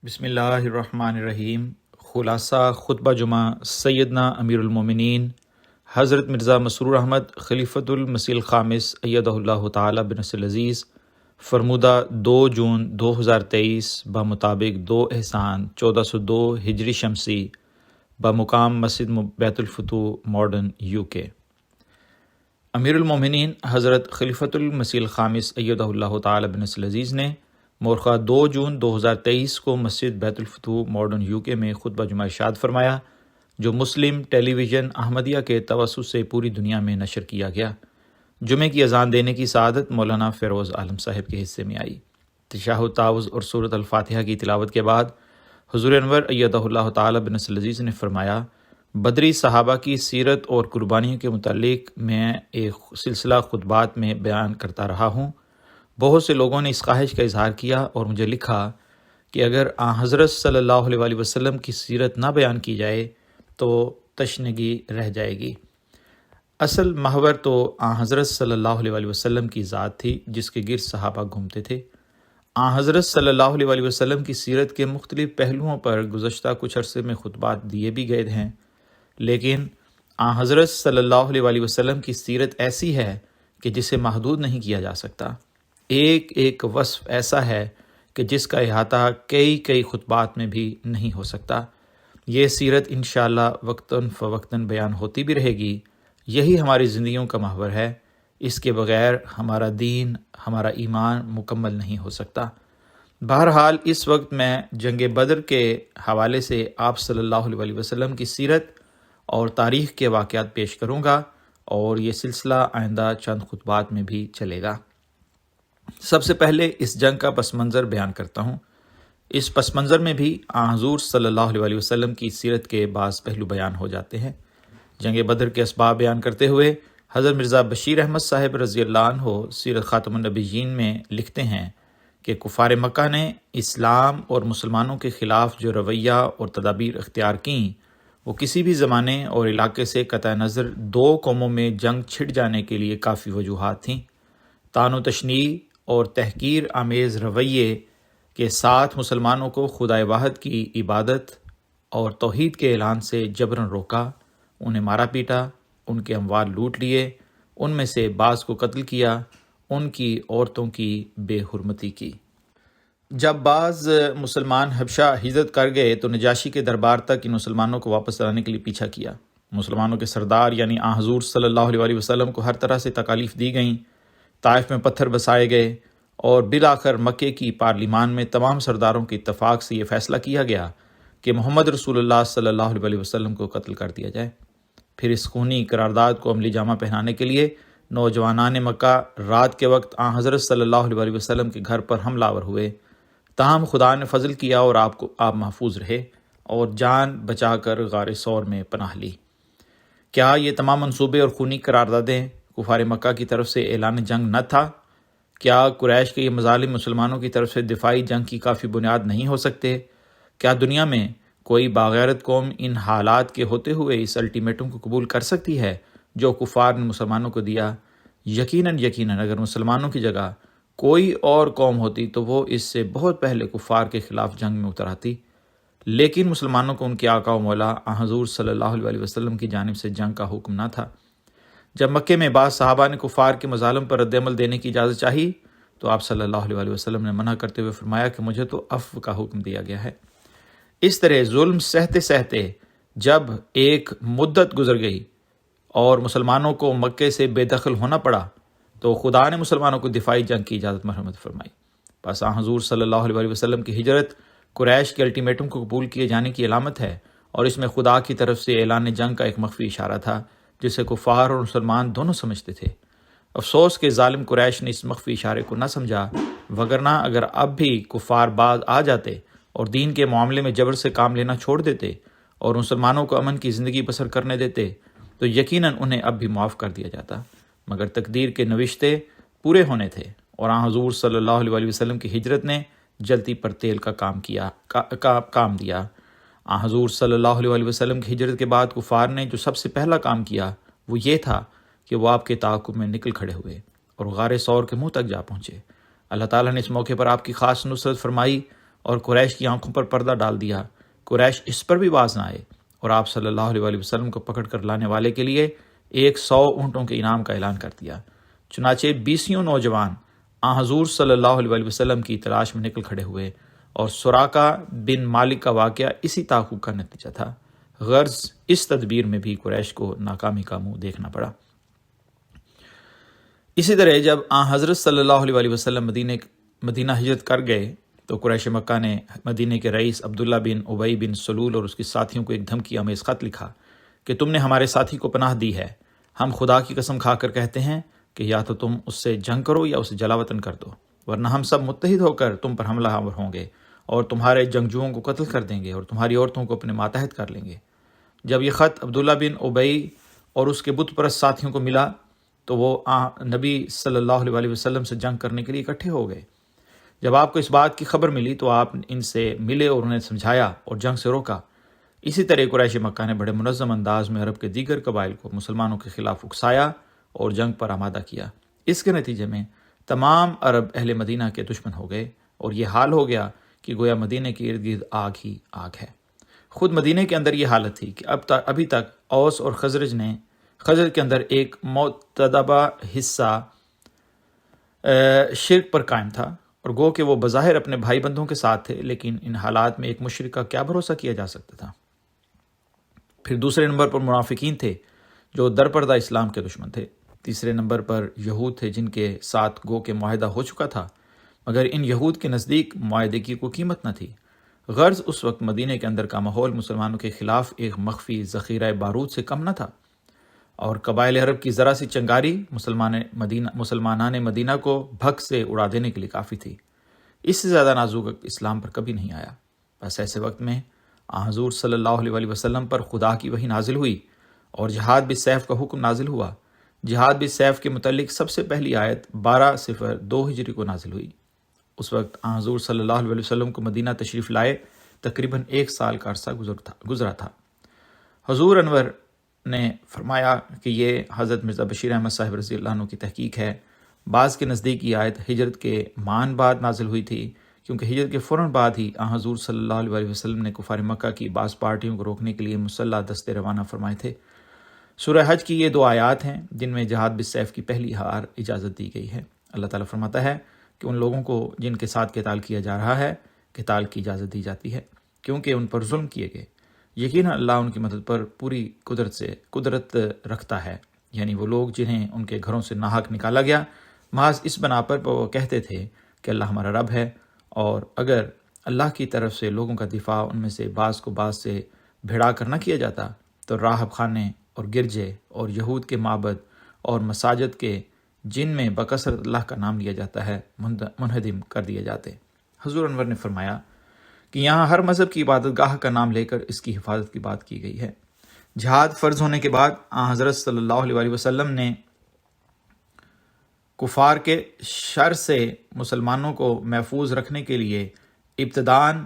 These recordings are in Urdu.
بسم اللہ الرحمن الرحیم۔ خلاصہ خطبہ جمعہ سیدنا امیر المومنین حضرت مرزا مسرور احمد خلیفۃ المسیح الخامس ایدہ اللہ تعالی بنصر العزیز فرمودہ 2 جون 2023 بمطابق 2 احسان 1402 ہجری شمسی بمقام مسجد بیت الفتوح ماڈرن UK۔ امیر المومنین حضرت خلیفۃ المسیح الخامس ایدہ اللہ تعالی بنصر العزیز نے مورخہ 2 جون 2023 کو مسجد بیت الفتوح ماڈرن UK میں خطبہ جمعہ ارشاد فرمایا، جو مسلم ٹیلی ویژن احمدیہ کے توسط سے پوری دنیا میں نشر کیا گیا۔ جمعے کی اذان دینے کی سعادت مولانا فیروز عالم صاحب کے حصے میں آئی۔ تشہد تعوذ اور سورۃ الفاتحہ کی تلاوت کے بعد حضور انور ایدہ اللہ تعالی بنصر العزیز نے فرمایا، بدری صحابہ کی سیرت اور قربانیوں کے متعلق میں ایک سلسلہ خطبات میں بیان کرتا رہا ہوں۔ بہت سے لوگوں نے اس خواہش کا اظہار کیا اور مجھے لکھا کہ اگر حضرت صلی اللہ علیہ وسلم کی سیرت نہ بیان کی جائے تو تشنگی رہ جائے گی۔ اصل محور تو حضرت صلی اللہ علیہ وسلم کی ذات تھی جس کے گرد صحابہ گھومتے تھے۔ حضرت صلی اللہ علیہ وسلم کی سیرت کے مختلف پہلوؤں پر گزشتہ کچھ عرصے میں خطبات دیے بھی گئے ہیں، لیکن حضرت صلی اللہ علیہ وسلم کی سیرت ایسی ہے کہ جسے محدود نہیں کیا جا سکتا۔ ایک ایک وصف ایسا ہے کہ جس کا احاطہ کئی خطبات میں بھی نہیں ہو سکتا۔ یہ سیرت انشاءاللہ وقتاً فوقتاً بیان ہوتی بھی رہے گی۔ یہی ہماری زندگیوں کا محور ہے۔ اس کے بغیر ہمارا دین، ہمارا ایمان مکمل نہیں ہو سکتا۔ بہرحال اس وقت میں جنگ بدر کے حوالے سے آپ صلی اللہ علیہ وسلم کی سیرت اور تاریخ کے واقعات پیش کروں گا، اور یہ سلسلہ آئندہ چند خطبات میں بھی چلے گا۔ سب سے پہلے اس جنگ کا پس منظر بیان کرتا ہوں۔ اس پس منظر میں بھی حضور صلی اللہ علیہ وسلم کی سیرت کے بعض پہلو بیان ہو جاتے ہیں۔ جنگ بدر کے اسباب بیان کرتے ہوئے حضرت مرزا بشیر احمد صاحب رضی اللہ عنہ سیرت خاتم النبیین میں لکھتے ہیں کہ کفار مکہ نے اسلام اور مسلمانوں کے خلاف جو رویہ اور تدابیر اختیار کیں، وہ کسی بھی زمانے اور علاقے سے قطع نظر 2 قوموں میں جنگ چھڑ جانے کے لیے کافی وجوہات تھیں۔ طعن و تشنیع اور تحقیر آمیز رویے کے ساتھ مسلمانوں کو خدائے واحد کی عبادت اور توحید کے اعلان سے جبراً روکا، انہیں مارا پیٹا، ان کے اموال لوٹ لیے، ان میں سے بعض کو قتل کیا، ان کی عورتوں کی بے حرمتی کی۔ جب بعض مسلمان حبشہ ہجرت کر گئے تو نجاشی کے دربار تک ان مسلمانوں کو واپس لانے کے لیے پیچھا کیا۔ مسلمانوں کے سردار یعنی حضور صلی اللہ علیہ وسلم کو ہر طرح سے تکالیف دی گئیں۔ طائف میں پتھر بسائے گئے اور بالآخر مکے کی پارلیمان میں تمام سرداروں کے اتفاق سے یہ فیصلہ کیا گیا کہ محمد رسول اللہ صلی اللہ علیہ وسلم کو قتل کر دیا جائے۔ پھر اس خونی قرارداد کو عملی جامہ پہنانے کے لیے نوجوانان مکہ رات کے وقت حضرت صلی اللہ علیہ وسلم کے گھر پر حملہ آور ہوئے۔ تاہم خدا نے فضل کیا اور آپ محفوظ رہے اور جان بچا کر غار ثور میں پناہ لی۔ کیا یہ تمام منصوبے اور خونی قراردادیں کفار مکہ کی طرف سے اعلان جنگ نہ تھا؟ کیا قریش کے یہ مظالم مسلمانوں کی طرف سے دفاعی جنگ کی کافی بنیاد نہیں ہو سکتے؟ کیا دنیا میں کوئی باغیرت قوم ان حالات کے ہوتے ہوئے اس الٹیمیٹم کو قبول کر سکتی ہے جو کفار نے مسلمانوں کو دیا؟ یقیناً اگر مسلمانوں کی جگہ کوئی اور قوم ہوتی تو وہ اس سے بہت پہلے کفار کے خلاف جنگ میں اتر آتی، لیکن مسلمانوں کو ان کے آقا و مولا حضور صلی اللہ علیہ وسلم کی جانب سے جنگ کا حکم نہ تھا۔ جب مکے میں بعض صحابہ نے کفار کے مظالم پر رد عمل دینے کی اجازت چاہی تو آپ صلی اللہ علیہ وسلم نے منع کرتے ہوئے فرمایا کہ مجھے تو عفو کا حکم دیا گیا ہے۔ اس طرح ظلم سہتے سہتے جب ایک مدت گزر گئی اور مسلمانوں کو مکے سے بے دخل ہونا پڑا تو خدا نے مسلمانوں کو دفاعی جنگ کی اجازت مرحمت فرمائی۔ پس حضور صلی اللہ علیہ وسلم کی ہجرت قریش کے الٹیمیٹم کو قبول کیے جانے کی علامت ہے، اور اس میں خدا کی طرف سے اعلان جنگ کا ایک مخفی اشارہ تھا جسے کفار اور مسلمان دونوں سمجھتے تھے۔ افسوس کہ ظالم قریش نے اس مخفی اشارے کو نہ سمجھا، وگرنہ اگر اب بھی کفار بعد آ جاتے اور دین کے معاملے میں جبر سے کام لینا چھوڑ دیتے اور مسلمانوں کو امن کی زندگی بسر کرنے دیتے تو یقیناً انہیں اب بھی معاف کر دیا جاتا، مگر تقدیر کے نوشتے پورے ہونے تھے، اور حضور صلی اللہ علیہ وسلم کی ہجرت نے جلتی پر تیل کا کام دیا۔ حضور صلی اللہ علیہ وسلم کی ہجرت کے بعد کفار نے جو سب سے پہلا کام کیا وہ یہ تھا کہ وہ آپ کے تعاقب میں نکل کھڑے ہوئے اور غار ثور کے منہ تک جا پہنچے۔ اللہ تعالیٰ نے اس موقع پر آپ کی خاص نصرت فرمائی اور قریش کی آنکھوں پر پردہ ڈال دیا۔ قریش اس پر بھی باز نہ آئے اور آپ صلی اللہ علیہ وسلم کو پکڑ کر لانے والے کے لیے 100 اونٹوں کے انعام کا اعلان کر دیا۔ چنانچہ 20 نوجوان حضور صلی اللہ علیہ وسلم کی تلاش میں نکل کھڑے ہوئے، اور سراقہ بن مالک کا واقعہ اسی تعاقب کا نتیجہ تھا۔ غرض اس تدبیر میں بھی قریش کو ناکامی کا منہ دیکھنا پڑا۔ اسی طرح جب حضرت صلی اللہ علیہ وسلم مدینہ ہجرت کر گئے تو قریش مکہ نے مدینہ کے رئیس عبداللہ بن ابی بن سلول اور اس کے ساتھیوں کو ایک دھمکی آمیز خط لکھا کہ تم نے ہمارے ساتھی کو پناہ دی ہے، ہم خدا کی قسم کھا کر کہتے ہیں کہ یا تو تم اس سے جنگ کرو یا اسے جلا وطن کر دو، ورنہ ہم سب متحد ہو کر تم پر حملہ آور ہوں گے اور تمہارے جنگجوؤں کو قتل کر دیں گے اور تمہاری عورتوں کو اپنے ماتحت کر لیں گے۔ جب یہ خط عبداللہ بن ابی اور اس کے بت پرست ساتھیوں کو ملا تو وہ نبی صلی اللہ علیہ وسلم سے جنگ کرنے کے لیے اکٹھے ہو گئے۔ جب آپ کو اس بات کی خبر ملی تو آپ ان سے ملے اور انہیں سمجھایا اور جنگ سے روکا۔ اسی طرح قریش مکہ نے بڑے منظم انداز میں عرب کے دیگر قبائل کو مسلمانوں کے خلاف اکسایا اور جنگ پر آمادہ کیا۔ اس کے نتیجے میں تمام عرب اہل مدینہ کے دشمن ہو گئے اور یہ حال ہو گیا کہ گویا مدینہ کے ارد گرد آگ ہی آگ ہے۔ خود مدینہ کے اندر یہ حالت تھی کہ ابھی تک اوس اور خزرج کے اندر ایک متدبہ حصہ شرک پر قائم تھا، اور گو کہ وہ بظاہر اپنے بھائی بندوں کے ساتھ تھے، لیکن ان حالات میں ایک مشرک کا کیا بھروسہ کیا جا سکتا تھا۔ پھر دوسرے نمبر پر منافقین تھے جو درپردہ اسلام کے دشمن تھے۔ تیسرے نمبر پر یہود تھے جن کے ساتھ گو کہ معاہدہ ہو چکا تھا، مگر ان یہود کے نزدیک معاہدے کی کوئی قیمت نہ تھی۔ غرض اس وقت مدینہ کے اندر کا ماحول مسلمانوں کے خلاف ایک مخفی ذخیرہ بارود سے کم نہ تھا، اور قبائل عرب کی ذرا سی چنگاری مسلمانان مدینہ کو بھگ سے اڑا دینے کے لیے کافی تھی۔ اس سے زیادہ نازک وقت اسلام پر کبھی نہیں آیا۔ بس ایسے وقت میں حضور صلی اللہ علیہ وسلم پر خدا کی وحی نازل ہوئی اور جہاد بالسیف کا حکم نازل ہوا۔ جہاد بالسیف کے متعلق سب سے پہلی آیت 12/02 ہجری کو نازل ہوئی۔ اس وقت حضور صلی اللہ علیہ وسلم کو مدینہ تشریف لائے تقریباً 1 سال کا عرصہ گزرا تھا۔ حضور انور نے فرمایا کہ یہ حضرت مرزا بشیر احمد صاحب رضی اللہ عنہ کی تحقیق ہے۔ بعض کے نزدیک یہ آیت ہجرت کے مان بعد نازل ہوئی تھی، کیونکہ ہجرت کے فوراً بعد ہی حضور صلی اللہ علیہ وسلم نے کفار مکہ کی بعض پارٹیوں کو روکنے کے لیے مسلح دستے روانہ فرمائے تھے۔ سورہ حج کی یہ 2 آیات ہیں جن میں جہاد بالسیف کی پہلی ہار اجازت دی گئی ہے۔ اللہ تعالیٰ فرماتا ہے کہ ان لوگوں کو جن کے ساتھ قتال کیا جا رہا ہے قتال کی اجازت دی جاتی ہے، کیونکہ ان پر ظلم کیے گئے۔ یقیناً اللہ ان کی مدد پر پوری قدرت رکھتا ہے، یعنی وہ لوگ جنہیں ان کے گھروں سے ناحق نکالا گیا محض اس بنا پر وہ کہتے تھے کہ اللہ ہمارا رب ہے، اور اگر اللہ کی طرف سے لوگوں کا دفاع ان میں سے بعض کو بعض سے بھیڑا کر نہ کیا جاتا تو راہب خانے اور گرجے اور یہود کے معبد اور مساجد کے جن میں بکثرت اللہ کا نام لیا جاتا ہے منہدم کر دیے جاتے۔ حضور انور نے فرمایا کہ یہاں ہر مذہب کی عبادت گاہ کا نام لے کر اس کی حفاظت کی بات کی گئی ہے۔ جہاد فرض ہونے کے بعد حضرت صلی اللہ علیہ وسلم نے کفار کے شر سے مسلمانوں کو محفوظ رکھنے کے لیے ابتداً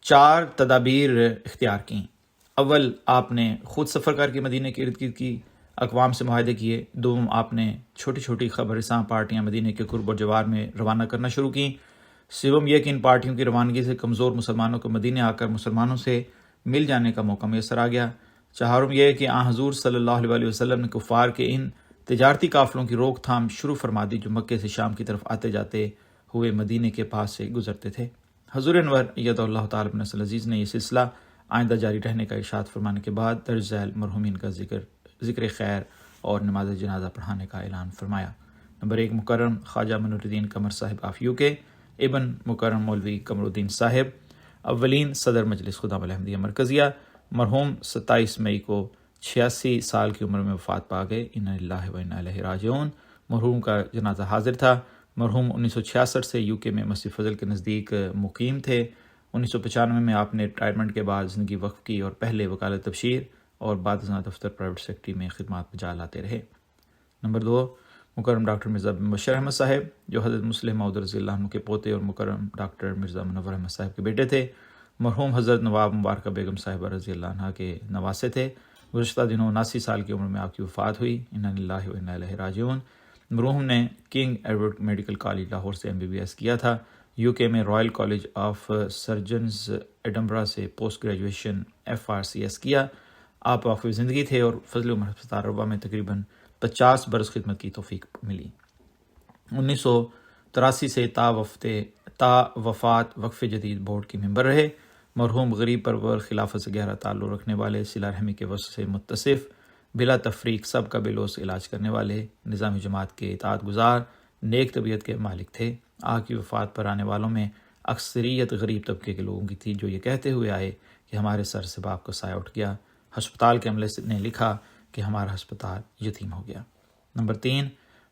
4 تدابیر اختیار کیں۔ اول، آپ نے خود سفر کر کے مدینہ کے ارد گرد کی اقوام سے معاہدے کیے۔ دوم، آپ نے چھوٹی چھوٹی خبر رساں پارٹیاں مدینہ کے قرب و جوار میں روانہ کرنا شروع کیں۔ سوم، یہ کہ ان پارٹیوں کی روانگی سے کمزور مسلمانوں کو مدینہ آ کر مسلمانوں سے مل جانے کا موقع میسر آ گیا۔ چہارم، یہ کہ حضور صلی اللہ علیہ وسلم نے کفار کے ان تجارتی قافلوں کی روک تھام شروع فرما دی جو مکے سے شام کی طرف آتے جاتے ہوئے مدینہ کے پاس سے گزرتے تھے۔ حضور انور ایت اللہ تعالیٰ بن نصر العزیز نے یہ سلسلہ آئندہ جاری رہنے کا ارشاد فرمانے کے بعد درج ذیل مرحومین کا ذکر خیر اور نماز جنازہ پڑھانے کا اعلان فرمایا۔ نمبر 1، مکرم خواجہ منور الدین قمر صاحب آف UK، ابن مکرم مولوی قمر الدین صاحب، اولین صدر مجلس خدام الاحمدیہ مرکزیہ، مرحوم 27 مئی کو 86 سال کی عمر میں وفات پا گئے۔ انا للہ و انا الیہ راجعون۔ مرحوم کا جنازہ حاضر تھا۔ مرحوم 1966 سے UK میں مسجد فضل کے نزدیک مقیم تھے۔ 1995 میں آپ نے ریٹائرمنٹ کے بعد زندگی وقف کی اور پہلے وکالت تبشیر اور بعد ازاں دفتر پرائیویٹ سیکرٹری میں خدمات بجا لاتے رہے۔ نمبر 2، مکرم ڈاکٹر مرزا بشیر احمد صاحب جو حضرت مسلم موعود رضی اللہ عنہ کے پوتے اور مکرم ڈاکٹر مرزا منور احمد صاحب کے بیٹے تھے۔ مرحوم حضرت نواب مبارکہ بیگم صاحبہ رضی اللہ عنہ کے نواسے تھے۔ گزشتہ دنوں 79 سال کی عمر میں آپ کی وفات ہوئی۔ انا للہ و انا الیہ راجعون۔ مرحوم نے king Edward medical college Lahore سے MBBS کیا تھا UK میں Royal college of surgeons Edinburgh سے پوسٹ گریجویشن FRCS کیا۔ آپ وقف زندگی تھے اور فضل عمر ہسپتال ربا میں تقریباً 50 برس خدمت کی توفیق ملی۔ 1983 سے تا وفات وقف جدید بورڈ کے ممبر رہے۔ مرحوم غریب پرور، خلافت سے گہرا تعلق رکھنے والے، صلہ رحمی کے وصف سے متصف، بلا تفریق سب کا بے لوث علاج کرنے والے، نظام جماعت کے اطاعت گزار، نیک طبیعت کے مالک تھے۔ آپ کی وفات پر آنے والوں میں اکثریت غریب طبقے کے لوگوں کی تھی، جو یہ کہتے ہوئے آئے کہ ہمارے سر سے باپ کا سایہ اٹھ گیا۔ ہسپتال کے عملے نے لکھا کہ ہمارا ہسپتال یتیم ہو گیا۔ نمبر 3،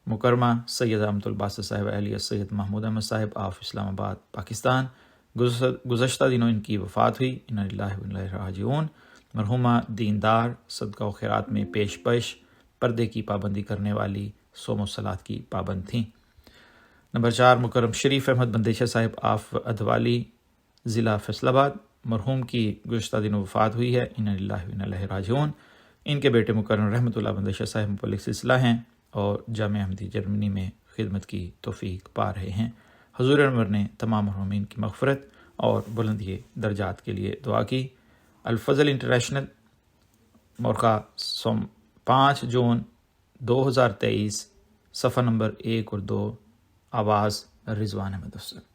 مکرمہ سید احمد الباسط صاحب اہلیہ سید محمود احمد صاحب آف اسلام آباد پاکستان۔ گزشتہ دنوں ان کی وفات ہوئی۔ انا للہ و انا الیہ راجعون۔ مرحومہ دیندار، صدقہ و خیرات میں پیش پردے کی پابندی کرنے والی، صوم و صلات کی پابند تھیں۔ نمبر 4، مکرم شریف احمد بندیشہ صاحب آف ادوالی ضلع فیصل آباد۔ مرحوم کی گزشتہ دنوں وفات ہوئی ہے۔ انا للہ و انا الیہ راجعون۔ ان کے بیٹے مکرم رحمۃ اللہ بندیشہ صاحب مبلغ سلسلہ ہیں اور جامعہ احمدیہ جرمنی میں خدمت کی توفیق پا رہے ہیں۔ حضور انور نے تمام مرحومین کی مغفرت اور بلندی درجات کے لیے دعا کی۔ الفضل انٹرنیشنل، مورخہ 5 جون 2023، صفحہ نمبر 1 اور 2، آواز رضوان احمد افسر۔